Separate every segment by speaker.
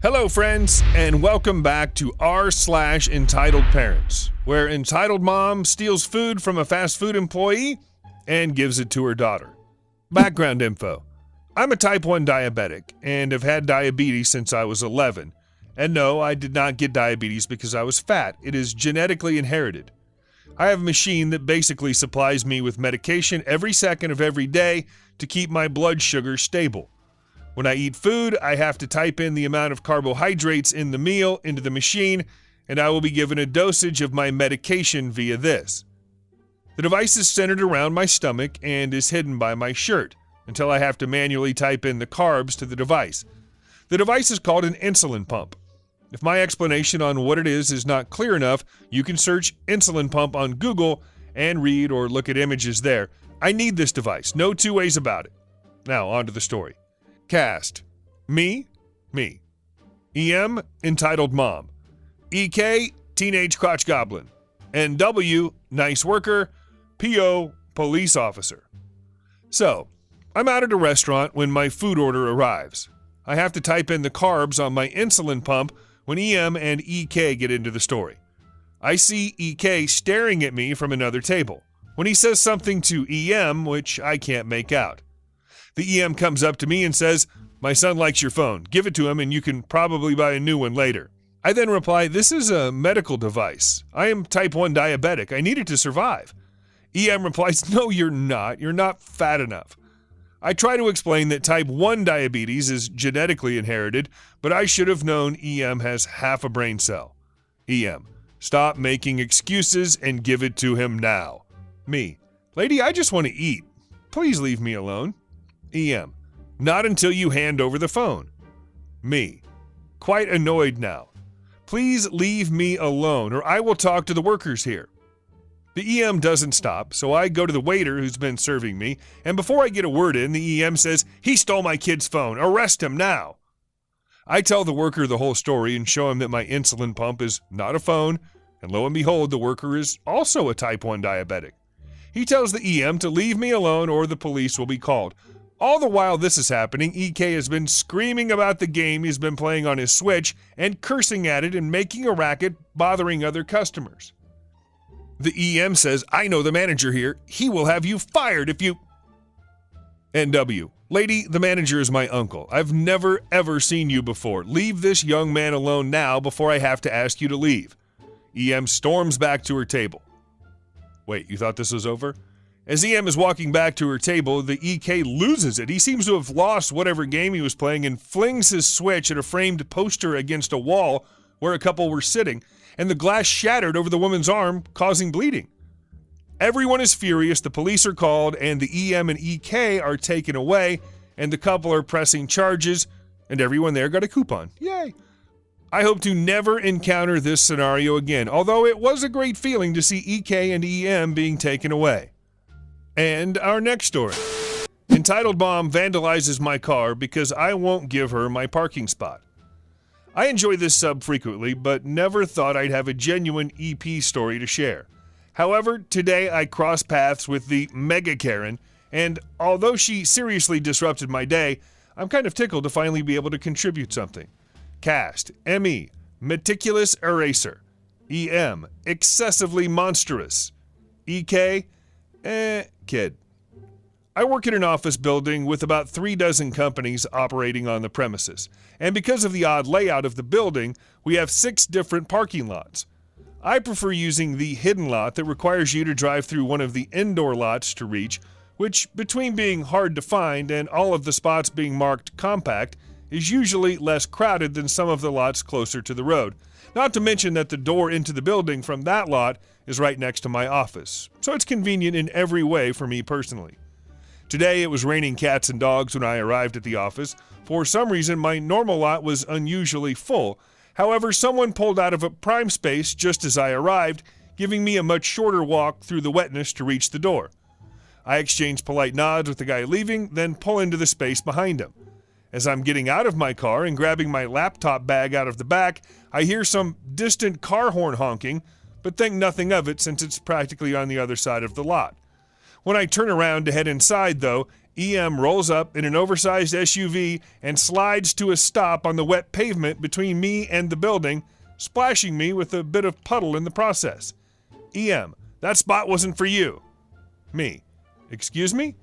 Speaker 1: Hello, friends, and welcome back to r/Entitledparents, where entitled mom steals food from a fast food employee and gives it to her daughter. Background info. I'm a type 1 diabetic and have had diabetes since I was 11. And no, I did not get diabetes because I was fat. It is genetically inherited. I have a machine that basically supplies me with medication every second of every day to keep my blood sugar stable. When I eat food, I have to type in the amount of carbohydrates in the meal into the machine, and I will be given a dosage of my medication via this. The device is centered around my stomach and is hidden by my shirt until I have to manually type in the carbs to the device. The device is called an insulin pump. If my explanation on what it is not clear enough, you can search insulin pump on Google and read or look at images there. I need this device, no two ways about it. Now, on to the story. Cast. Me. EM, entitled mom. EK, teenage crotch goblin. NW, nice worker. PO, police officer. So, I'm out at a restaurant when my food order arrives. I have to type in the carbs on my insulin pump when EM and EK get into the story. I see EK staring at me from another table when he says something to EM which I can't make out. The EM comes up to me and says, "My son likes your phone. Give it to him and you can probably buy a new one later." I then reply, "This is a medical device. I am type 1 diabetic. I need it to survive." EM replies, "No, you're not. You're not fat enough." I try to explain that type 1 diabetes is genetically inherited, but I should have known EM has half a brain cell. EM, stop making excuses and give it to him now. Me, lady, I just want to eat. Please leave me alone. EM, not until you hand over the phone. Me, quite annoyed now. Please leave me alone or I will talk to the workers here. The EM doesn't stop, so I go to the waiter who's been serving me, and before I get a word in, the EM says, "He stole my kid's phone. Arrest him now." I tell the worker the whole story and show him that my insulin pump is not a phone, and lo and behold, the worker is also a type 1 diabetic. He tells the EM to leave me alone or the police will be called. All the while this is happening, EK has been screaming about the game he's been playing on his Switch and cursing at it and making a racket, bothering other customers. The EM says, "I know the manager here. He will have you fired if you..." NW, lady, the manager is my uncle. I've never ever seen you before. Leave this young man alone now before I have to ask you to leave. EM storms back to her table. Wait, you thought this was over? As EM is walking back to her table, the EK loses it. He seems to have lost whatever game he was playing and flings his Switch at a framed poster against a wall where a couple were sitting, and the glass shattered over the woman's arm, causing bleeding. Everyone is furious, the police are called, and the EM and EK are taken away, and the couple are pressing charges, and everyone there got a coupon. Yay! I hope to never encounter this scenario again, although it was a great feeling to see EK and EM being taken away. And our next story. Entitled mom vandalizes my car because I won't give her my parking spot. I enjoy this sub frequently, but never thought I'd have a genuine EP story to share. However, today I crossed paths with the Mega Karen, and although she seriously disrupted my day, I'm kind of tickled to finally be able to contribute something. Cast, ME, meticulous eraser. EM, excessively monstrous. EK, kid. I work in an office building with about 36 companies operating on the premises, and because of the odd layout of the building, we have 6 different parking lots. I prefer using the hidden lot that requires you to drive through one of the indoor lots to reach, which, between being hard to find and all of the spots being marked compact, is usually less crowded than some of the lots closer to the road. Not to mention that the door into the building from that lot is right next to my office, so it's convenient in every way for me personally. Today it was raining cats and dogs when I arrived at the office. For some reason, my normal lot was unusually full. However, someone pulled out of a prime space just as I arrived, giving me a much shorter walk through the wetness to reach the door. I exchange polite nods with the guy leaving, then pull into the space behind him. As I'm getting out of my car and grabbing my laptop bag out of the back, I hear some distant car horn honking, but think nothing of it since it's practically on the other side of the lot. When I turn around to head inside, though, EM rolls up in an oversized SUV and slides to a stop on the wet pavement between me and the building, splashing me with a bit of puddle in the process. EM, that spot wasn't for you. Me, excuse me?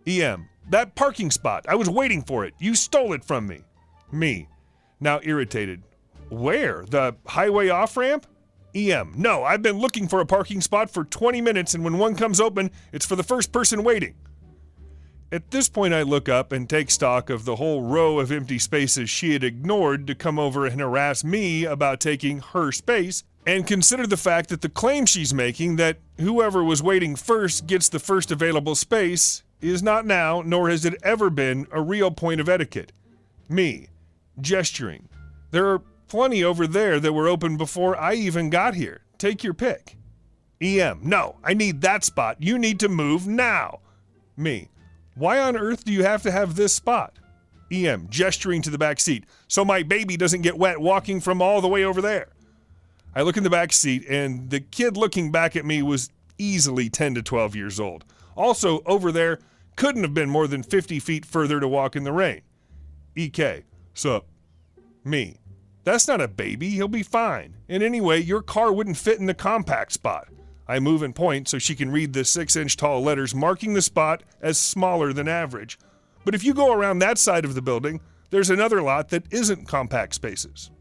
Speaker 1: EM, that parking spot, I was waiting for it. You stole it from me. Me, now irritated. Where? The highway off-ramp? EM, no, I've been looking for a parking spot for 20 minutes and when one comes open, it's for the first person waiting. At this point, I look up and take stock of the whole row of empty spaces she had ignored to come over and harass me about taking her space, and consider the fact that the claim she's making that whoever was waiting first gets the first available space is not now, nor has it ever been, a real point of etiquette. Me, gesturing. There are plenty over there that were open before I even got here. Take your pick. EM, no, I need that spot. You need to move now. Me, why on earth do you have to have this spot? EM, gesturing to the back seat, so my baby doesn't get wet walking from all the way over there. I look in the back seat, and the kid looking back at me was easily 10 to 12 years old. Also, over there, couldn't have been more than 50 feet further to walk in the rain. EK, sup? Me, that's not a baby, he'll be fine. And anyway, your car wouldn't fit in the compact spot. I move and point so she can read the 6-inch tall letters marking the spot as smaller than average. But if you go around that side of the building, there's another lot that isn't compact spaces.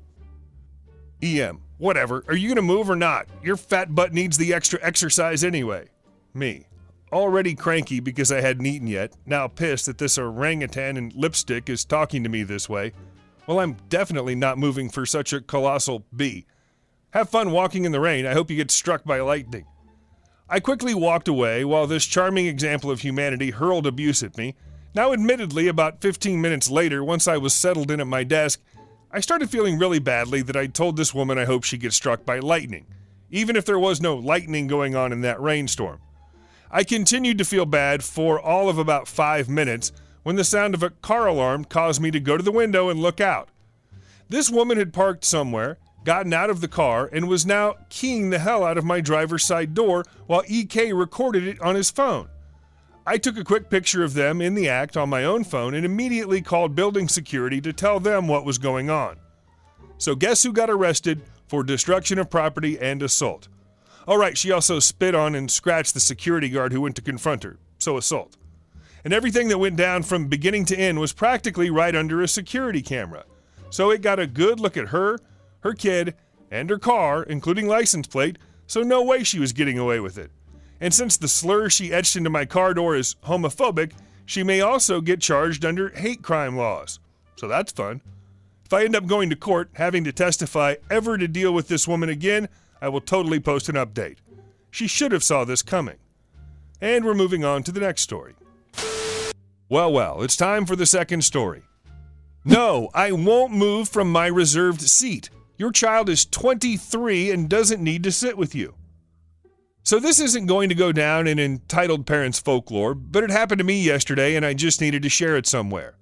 Speaker 1: EM, whatever, are you gonna move or not? Your fat butt needs the extra exercise anyway. Me, already cranky because I hadn't eaten yet, now pissed that this orangutan in lipstick is talking to me this way. Well, I'm definitely not moving for such a colossal B. Have fun walking in the rain, I hope you get struck by lightning. I quickly walked away while this charming example of humanity hurled abuse at me. Now admittedly, about 15 minutes later, once I was settled in at my desk, I started feeling really badly that I'd told this woman I hoped she'd get struck by lightning, even if there was no lightning going on in that rainstorm. I continued to feel bad for all of about 5 minutes when the sound of a car alarm caused me to go to the window and look out. This woman had parked somewhere, gotten out of the car, and was now keying the hell out of my driver's side door while EK recorded it on his phone. I took a quick picture of them in the act on my own phone and immediately called building security to tell them what was going on. So guess who got arrested for destruction of property and assault? All right, she also spit on and scratched the security guard who went to confront her, so assault. And everything that went down from beginning to end was practically right under a security camera. So it got a good look at her kid, and her car, including license plate, so no way she was getting away with it. And since the slur she etched into my car door is homophobic, she may also get charged under hate crime laws. So that's fun. If I end up going to court, having to testify ever to deal with this woman again, I will totally post an update. She should have saw this coming. And we're moving on to the next story. Well, it's time for the second story. No, I won't move from my reserved seat. Your child is 23 and doesn't need to sit with you. So this isn't going to go down in entitled parents folklore, but it happened to me yesterday and I just needed to share it somewhere.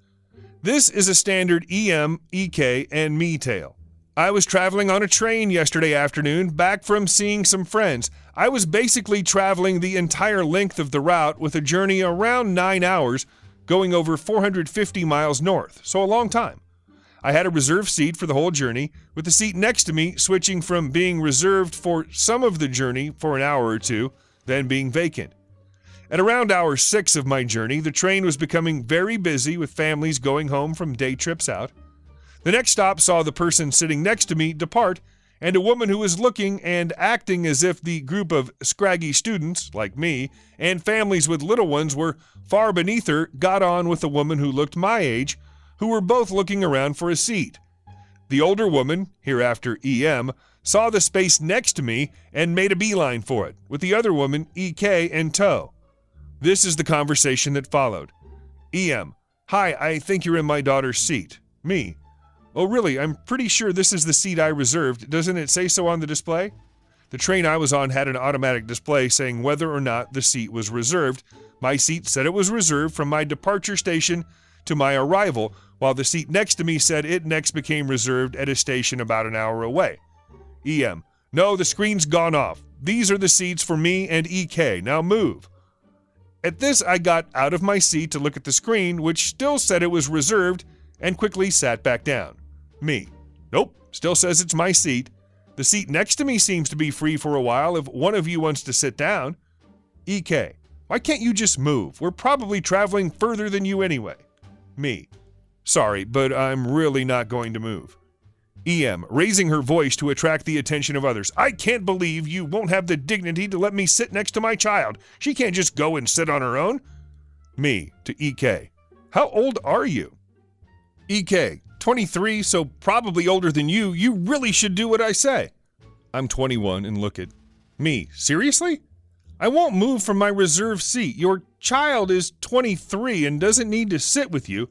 Speaker 1: This is a standard EM, EK, and me tale. I was traveling on a train yesterday afternoon back from seeing some friends. I was basically traveling the entire length of the route with a journey around 9 hours, going over 450 miles north, so a long time. I had a reserved seat for the whole journey, with the seat next to me switching from being reserved for some of the journey for an hour or two, then being vacant. At around hour 6 of my journey, the train was becoming very busy with families going home from day trips out. The next stop saw the person sitting next to me depart, and a woman who was looking and acting as if the group of scraggy students, like me, and families with little ones were far beneath her got on with a woman who looked my age, who were both looking around for a seat. The older woman, hereafter EM, saw the space next to me and made a beeline for it, with the other woman, EK, in tow. This is the conversation that followed. EM, hi, I think you're in my daughter's seat. Me, oh really, I'm pretty sure this is the seat I reserved. Doesn't it say so on the display? The train I was on had an automatic display saying whether or not the seat was reserved. My seat said it was reserved from my departure station to my arrival, while the seat next to me said it next became reserved at a station about an hour away. EM, no, the screen's gone off. These are the seats for me and EK. Now move. At this, I got out of my seat to look at the screen, which still said it was reserved, and quickly sat back down. Me. Nope, still says it's my seat. The seat next to me seems to be free for a while if one of you wants to sit down. EK. Why can't you just move? We're probably traveling further than you anyway. Me. Sorry, but I'm really not going to move. EM, raising her voice to attract the attention of others. I can't believe you won't have the dignity to let me sit next to my child. She can't just go and sit on her own. Me, to EK. How old are you? EK, 23, so probably older than you. You really should do what I say. I'm 21 and look at me. Seriously? I won't move from my reserved seat. Your child is 23 and doesn't need to sit with you.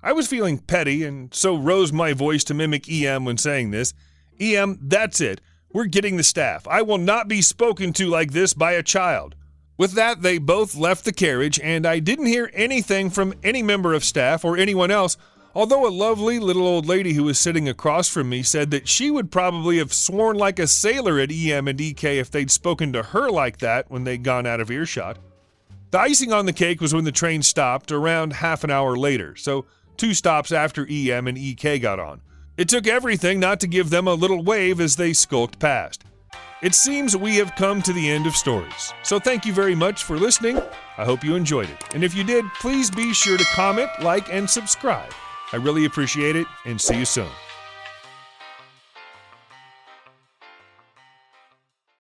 Speaker 1: I was feeling petty and so rose my voice to mimic EM when saying this. EM, that's it. We're getting the staff. I will not be spoken to like this by a child. With that, they both left the carriage, and I didn't hear anything from any member of staff or anyone else, although a lovely little old lady who was sitting across from me said that she would probably have sworn like a sailor at EM and EK if they'd spoken to her like that when they'd gone out of earshot. The icing on the cake was when the train stopped around half an hour later, so 2 stops after EM and EK got on. It took everything not to give them a little wave as they skulked past. It seems we have come to the end of stories. So thank you very much for listening. I hope you enjoyed it. And if you did, please be sure to comment, like, and subscribe. I really appreciate it, and see you soon.